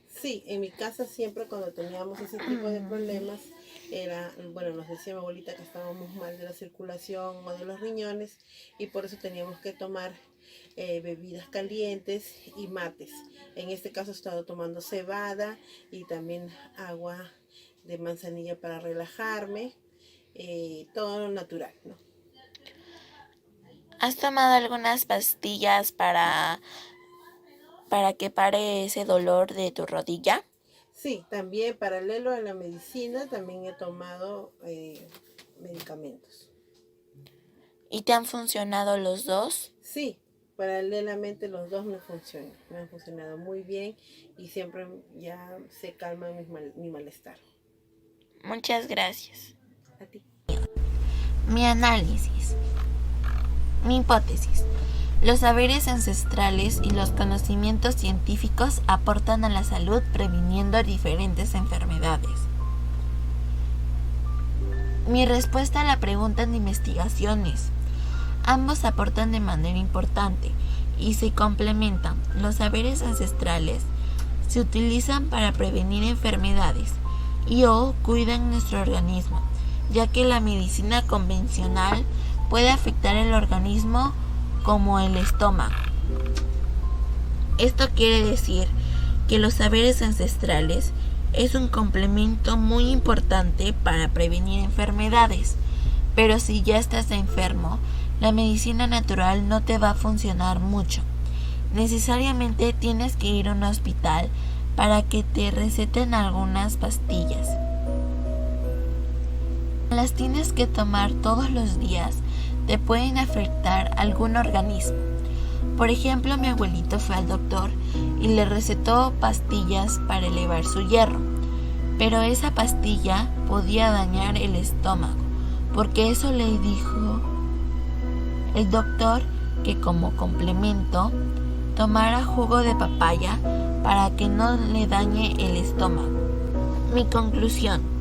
Sí, en mi casa siempre cuando teníamos ese tipo de problemas nos decía mi abuelita que estábamos mal de la circulación o de los riñones y por eso teníamos que tomar bebidas calientes y mates. En este caso he estado tomando cebada y también agua de manzanilla para relajarme, todo lo natural, ¿no? ¿Has tomado algunas pastillas para que pare ese dolor de tu rodilla? Sí, también paralelo a la medicina también he tomado medicamentos. ¿Y te han funcionado los dos? Sí, paralelamente los dos me funcionan. Me han funcionado muy bien y siempre ya se calma mi malestar. Muchas gracias. A ti. Mi análisis. Mi hipótesis. Los saberes ancestrales y los conocimientos científicos aportan a la salud previniendo diferentes enfermedades. Mi respuesta a la pregunta de investigaciones. Ambos aportan de manera importante y se complementan. Los saberes ancestrales se utilizan para prevenir enfermedades y/o cuidan nuestro organismo, ya que la medicina convencional puede afectar el organismo como el estómago. Esto quiere decir que los saberes ancestrales es un complemento muy importante para prevenir enfermedades, pero si ya estás enfermo, la medicina natural no te va a funcionar mucho. Necesariamente tienes que ir a un hospital para que te receten algunas pastillas. Las tienes que tomar todos los días, te pueden afectar algún organismo. Por ejemplo, mi abuelito fue al doctor y le recetó pastillas para elevar su hierro, pero esa pastilla podía dañar el estómago, porque eso le dijo el doctor que como complemento tomara jugo de papaya para que no le dañe el estómago. Mi conclusión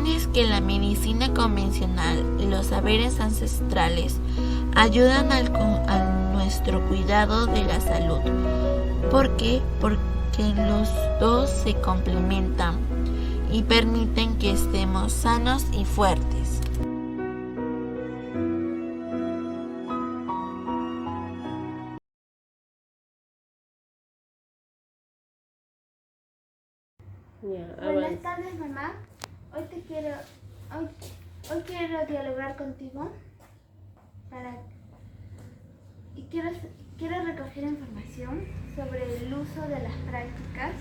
es que la medicina convencional y los saberes ancestrales ayudan a nuestro cuidado de la salud. ¿Por qué? Porque los dos se complementan y permiten que estemos sanos y fuertes. Buenas tardes, mamá. Hoy quiero dialogar contigo y quiero recoger información sobre el uso de las prácticas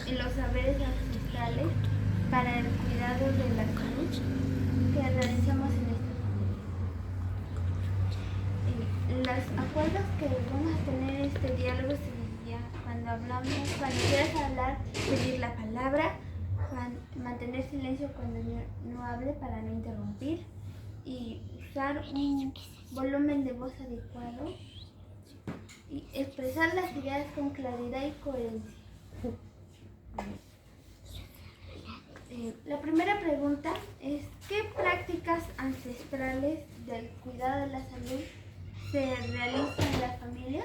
y los saberes ancestrales para el cuidado de la salud que realizamos en esta familia. Los acuerdos que vamos a tener en este diálogo sería cuando quieras hablar, pedir la palabra, mantener silencio cuando no hable para no interrumpir y usar un volumen de voz adecuado Y expresar las ideas con claridad y coherencia. La primera pregunta es: ¿qué prácticas ancestrales del cuidado de la salud se realizan en la familia?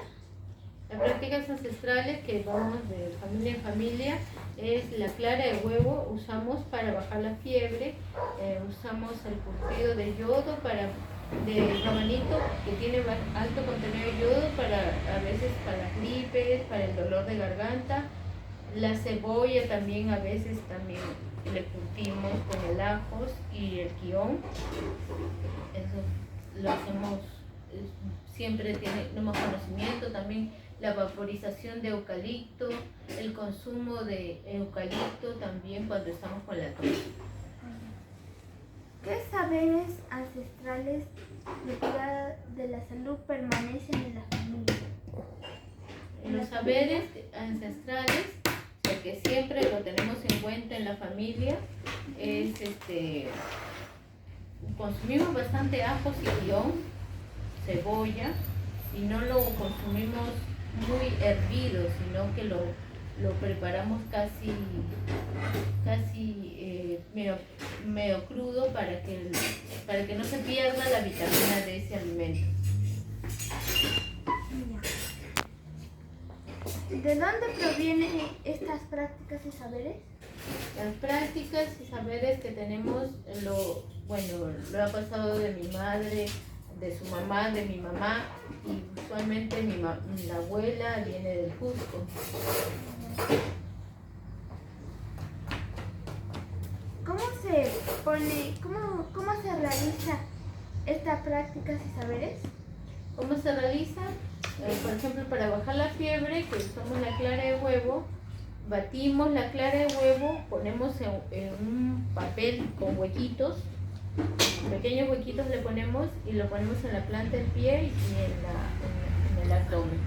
Las prácticas ancestrales que vamos de familia en familia es la clara de huevo, usamos para bajar la fiebre, usamos el curtido de yodo de rabanito que tiene alto contenido de yodo a veces para las gripes, para el dolor de garganta. La cebolla también a veces también le curtimos con el ajos y el quión. Eso lo hacemos, siempre tenemos conocimiento. También la vaporización de eucalipto, el consumo de eucalipto también cuando estamos con la tos. ¿Qué saberes ancestrales de cuidado de la salud permanecen en la familia? Los saberes ancestrales, que siempre lo tenemos en cuenta en la familia, es consumimos bastante ajos y guión, cebolla, y no lo consumimos muy hervido, sino que lo preparamos casi medio crudo para que no se pierda la vitamina de ese alimento. ¿De dónde provienen estas prácticas y saberes? Las prácticas y saberes que tenemos, lo ha pasado de mi madre, de su mamá, de mi mamá, y usualmente la abuela viene del Cusco. ¿Cómo se realiza estas prácticas y saberes? ¿Cómo se realiza? Por ejemplo, para bajar la fiebre, que usamos la clara de huevo, batimos la clara de huevo, ponemos en un papel con huequitos, pequeños huequitos le ponemos y lo ponemos en la planta del pie y en el abdomen.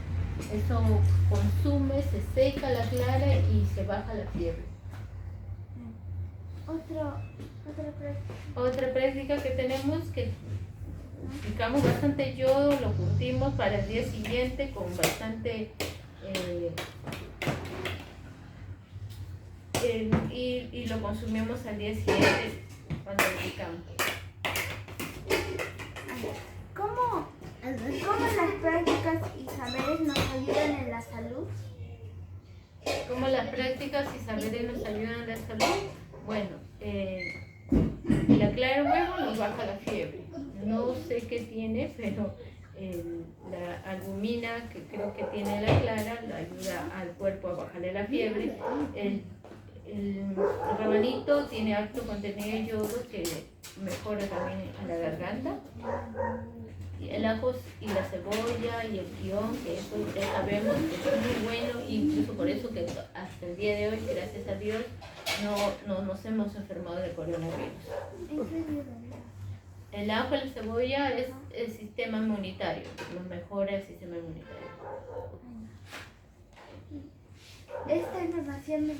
Eso consume, se seca la clara y se baja la fiebre. Otra práctica que tenemos, que picamos bastante yodo, lo curtimos para el día siguiente con bastante y lo consumimos al día siguiente cuando lo picamos. ¿Cómo las prácticas y saberes nos ayudan en la salud? ¿Cómo las prácticas y saberes nos ayudan en la salud? Bueno, la clara de huevo nos baja la fiebre. No sé qué tiene, pero la albumina que creo que tiene la clara le ayuda al cuerpo a bajarle la fiebre. El rabanito tiene alto contenido de yodo que mejora también a la garganta. Y el ajo y la cebolla y el guión, que eso ya sabemos que es muy bueno, incluso por eso que hasta el día de hoy, gracias a Dios, no nos hemos enfermado de coronavirus. El ajo y la cebolla es el sistema inmunitario, nos mejora el sistema inmunitario. Esta información es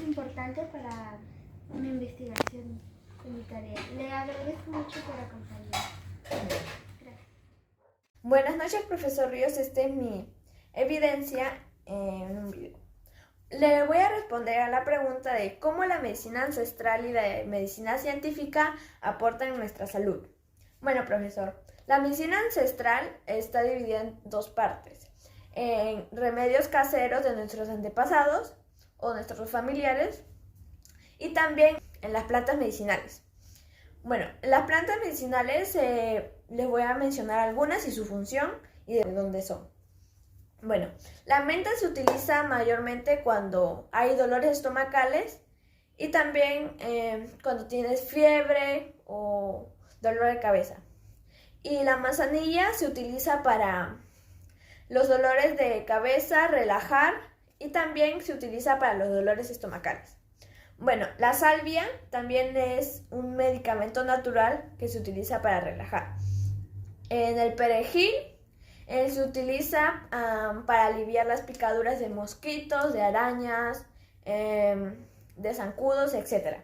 importante para una investigación de mi tarea. Le agradezco mucho por acompañarme. Gracias. Buenas noches, profesor Ríos. Esta es mi evidencia en un video. Le voy a responder a la pregunta de cómo la medicina ancestral y la medicina científica aportan en nuestra salud. Bueno, profesor, la medicina ancestral está dividida en dos partes. En remedios caseros de nuestros antepasados o nuestros familiares y también en las plantas medicinales. Bueno, las plantas medicinales les voy a mencionar algunas y su función y de dónde son. Bueno, la menta se utiliza mayormente cuando hay dolores estomacales y también cuando tienes fiebre o dolor de cabeza. Y la manzanilla se utiliza para los dolores de cabeza, relajar, y también se utiliza para los dolores estomacales. Bueno, la salvia también es un medicamento natural que se utiliza para relajar. En el perejil se utiliza para aliviar las picaduras de mosquitos, de arañas, de zancudos, etc.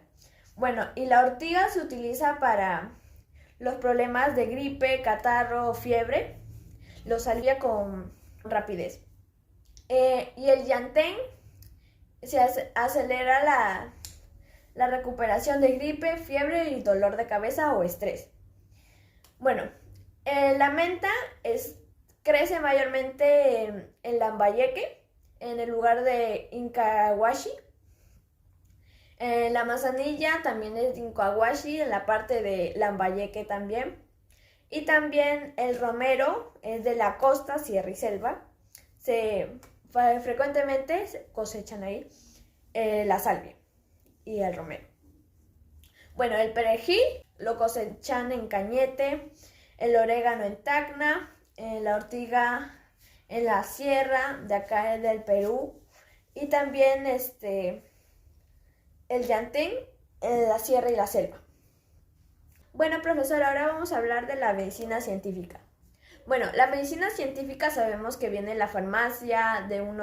Bueno, y la ortiga se utiliza para los problemas de gripe, catarro o fiebre. los alivia con rapidez. Y el yantén se acelera la recuperación de gripe, fiebre y dolor de cabeza o estrés. Bueno, la menta crece mayormente en Lambayeque, en el lugar de Incahuashi. La manzanilla también es de Incahuashi, en la parte de Lambayeque también. Y también el romero es de la costa, sierra y selva. Frecuentemente se cosechan ahí la salvia y el romero. Bueno, el perejil lo cosechan en Cañete, el orégano en Tacna, la ortiga en la sierra de acá del Perú y también el yantén en la sierra y la selva. Bueno, profesor, ahora vamos a hablar de la medicina científica. Bueno, la medicina científica sabemos que viene en la farmacia, de un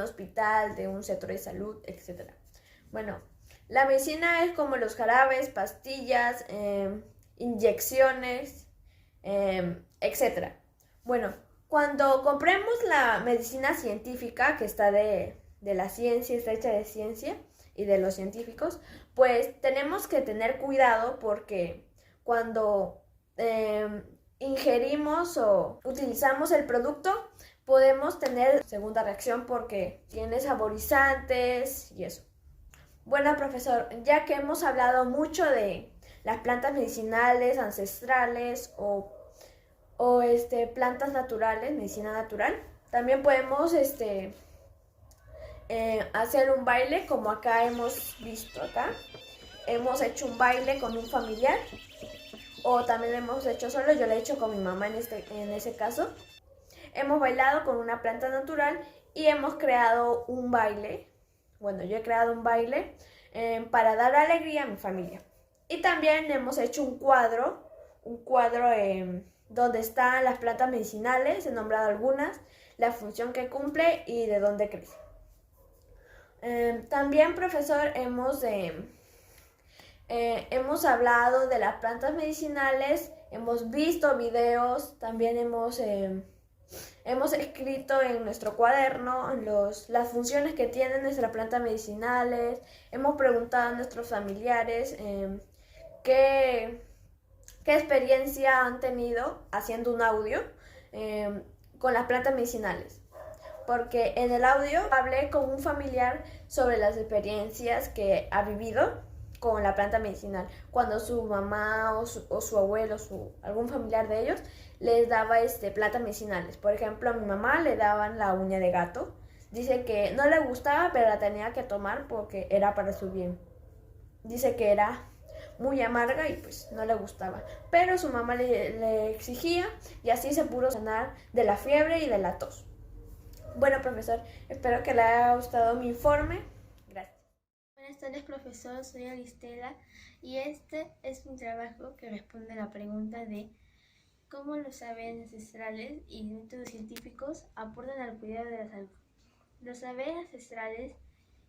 hospital, de un centro de salud, etc. Bueno, la medicina es como los jarabes, pastillas, inyecciones, etc. Bueno, cuando compremos la medicina científica, que está de la ciencia, está hecha de ciencia y de los científicos, pues tenemos que tener cuidado porque cuando ingerimos o utilizamos el producto, podemos tener segunda reacción porque tiene saborizantes y eso. Bueno, profesor, ya que hemos hablado mucho de las plantas medicinales, ancestrales o plantas naturales, medicina natural, también podemos hacer un baile como acá hemos visto acá. Hemos hecho un baile con un familiar o también hemos hecho solo, yo lo he hecho con mi mamá en ese caso. Hemos bailado con una planta natural y hemos creado un baile. Bueno, yo he creado un baile para dar alegría a mi familia. Y también hemos hecho un cuadro donde están las plantas medicinales, he nombrado algunas, la función que cumple y de dónde crece. También, profesor, hemos hablado de las plantas medicinales, hemos visto videos, también hemos escrito en nuestro cuaderno las funciones que tienen nuestras plantas medicinales, hemos preguntado a nuestros familiares qué experiencia han tenido haciendo un audio con las plantas medicinales. Porque en el audio hablé con un familiar sobre las experiencias que ha vivido con la planta medicinal. Cuando su mamá o su abuelo, algún familiar de ellos, les daba plantas medicinales. Por ejemplo, a mi mamá le daban la uña de gato. Dice que no le gustaba, pero la tenía que tomar porque era para su bien. Dice que era muy amarga y pues no le gustaba. Pero su mamá le exigía y así se pudo sanar de la fiebre y de la tos. Bueno, profesor, espero que le haya gustado mi informe. Gracias. Buenas tardes, profesor. Soy Aristela y este es mi trabajo que responde a la pregunta de cómo los saberes ancestrales y métodos científicos aportan al cuidado de la salud. Los saberes ancestrales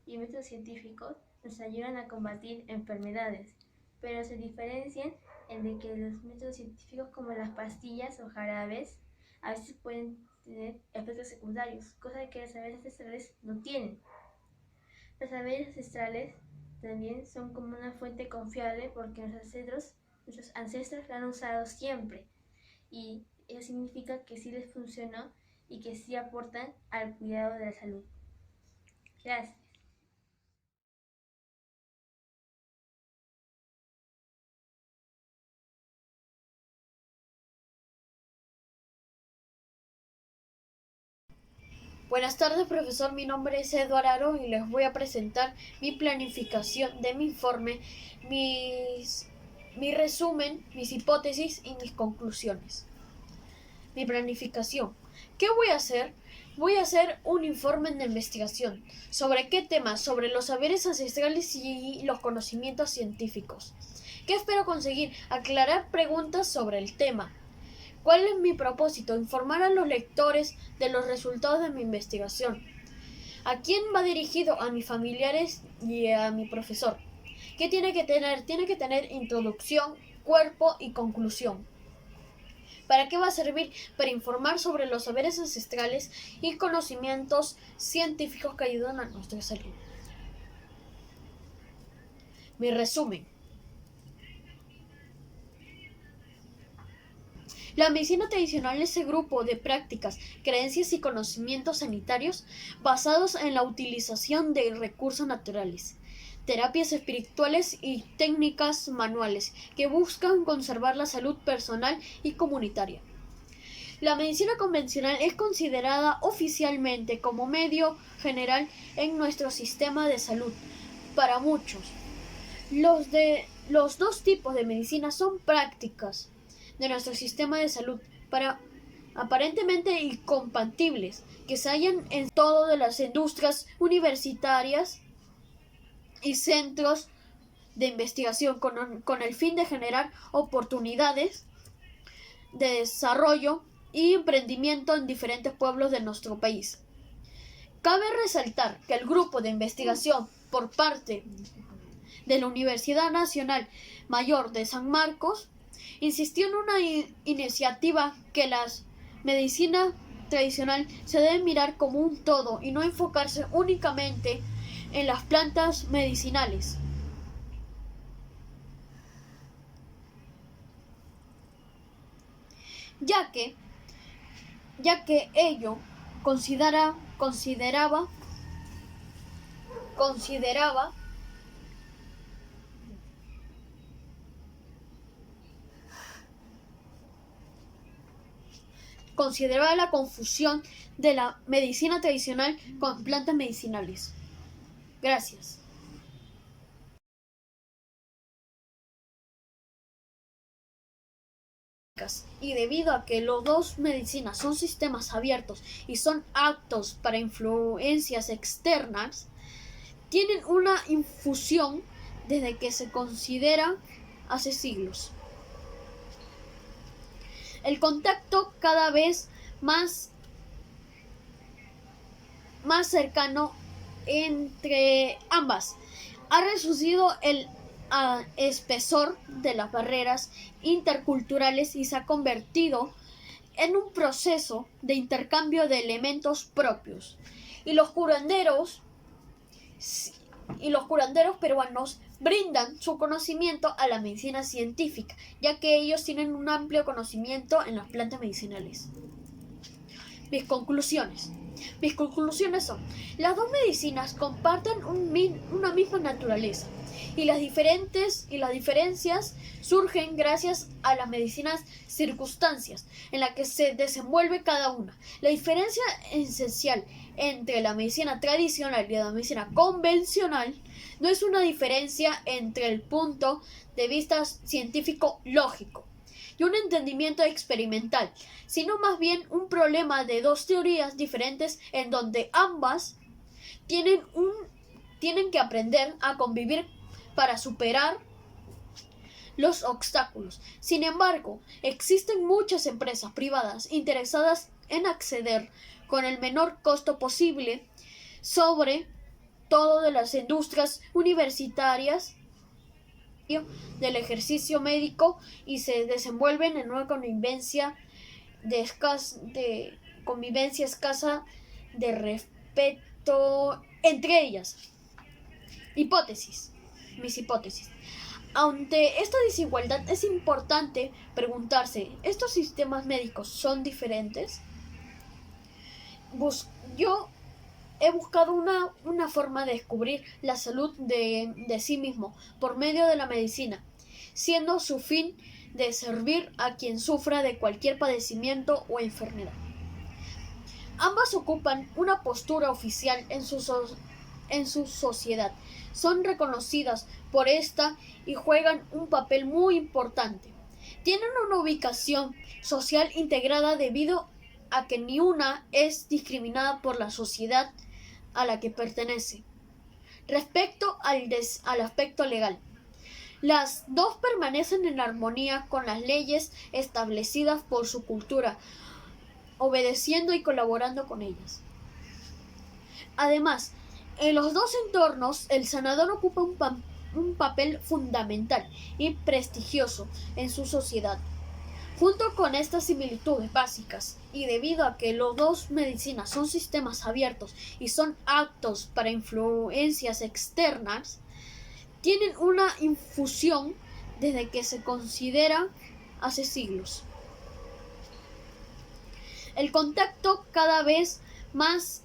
y métodos científicos nos ayudan a combatir enfermedades, pero se diferencian en de que los métodos científicos como las pastillas o jarabes a veces pueden tener efectos secundarios, cosa que los saberes ancestrales no tienen. Los saberes ancestrales también son como una fuente confiable porque nuestros ancestros lo han usado siempre y eso significa que sí les funcionó y que sí aportan al cuidado de la salud. Gracias. Buenas tardes, profesor. Mi nombre es Eduardo Aro y les voy a presentar mi planificación de mi informe, mi resumen, mis hipótesis y mis conclusiones. Mi planificación. ¿Qué voy a hacer? Voy a hacer un informe de investigación. ¿Sobre qué temas? Sobre los saberes ancestrales y los conocimientos científicos. ¿Qué espero conseguir? Aclarar preguntas sobre el tema. ¿Cuál es mi propósito? Informar a los lectores de los resultados de mi investigación. ¿A quién va dirigido? A mis familiares y a mi profesor. ¿Qué tiene que tener? Tiene que tener introducción, cuerpo y conclusión. ¿Para qué va a servir? Para informar sobre los saberes ancestrales y conocimientos científicos que ayudan a nuestra salud. Mi resumen. La medicina tradicional es el grupo de prácticas, creencias y conocimientos sanitarios basados en la utilización de recursos naturales, terapias espirituales y técnicas manuales que buscan conservar la salud personal y comunitaria. La medicina convencional es considerada oficialmente como medio general en nuestro sistema de salud. Para muchos, los dos tipos de medicina son prácticas de nuestro sistema de salud aparentemente incompatibles, que se hallan en todo de las industrias universitarias y centros de investigación con el fin de generar oportunidades de desarrollo y emprendimiento en diferentes pueblos de nuestro país. Cabe resaltar que el grupo de investigación por parte de la Universidad Nacional Mayor de San Marcos insistió en una iniciativa que la medicina tradicional se debe mirar como un todo y no enfocarse únicamente en las plantas medicinales. Ya que ello consideraba la confusión de la medicina tradicional con plantas medicinales. Gracias. Y debido a que los dos medicinas son sistemas abiertos y son aptos para influencias externas, tienen una infusión desde que se considera hace siglos. El contacto cada vez más cercano entre ambas ha reducido el espesor de las barreras interculturales y se ha convertido en un proceso de intercambio de elementos propios. Y los curanderos peruanos brindan su conocimiento a la medicina científica, ya que ellos tienen un amplio conocimiento en las plantas medicinales. Mis conclusiones son: las dos medicinas comparten una misma naturaleza y las diferencias surgen gracias a las medicinas circunstancias en las que se desenvuelve cada una. La diferencia esencial entre la medicina tradicional y la medicina convencional no es una diferencia entre el punto de vista científico lógico y un entendimiento experimental, sino más bien un problema de dos teorías diferentes en donde ambas tienen que aprender a convivir para superar los obstáculos. Sin embargo, existen muchas empresas privadas interesadas en acceder con el menor costo posible sobre todo de las industrias universitarias del ejercicio médico y se desenvuelven en una convivencia escasa de respeto entre ellas. Mis hipótesis. Ante esta desigualdad es importante preguntarse, ¿estos sistemas médicos son diferentes? Yo he buscado una forma de descubrir la salud de sí mismo por medio de la medicina, siendo su fin de servir a quien sufra de cualquier padecimiento o enfermedad. Ambas ocupan una postura oficial en su sociedad, son reconocidas por esta y juegan un papel muy importante. Tienen una ubicación social integrada debido a que ni una es discriminada por la sociedad a la que pertenece. Respecto al aspecto legal, las dos permanecen en armonía con las leyes establecidas por su cultura, obedeciendo y colaborando con ellas. Además, en los dos entornos, el sanador ocupa un papel fundamental y prestigioso en su sociedad. Junto con estas similitudes básicas, y debido a que los dos medicinas son sistemas abiertos y son aptos para influencias externas, tienen una infusión desde que se consideran hace siglos. El contacto cada vez más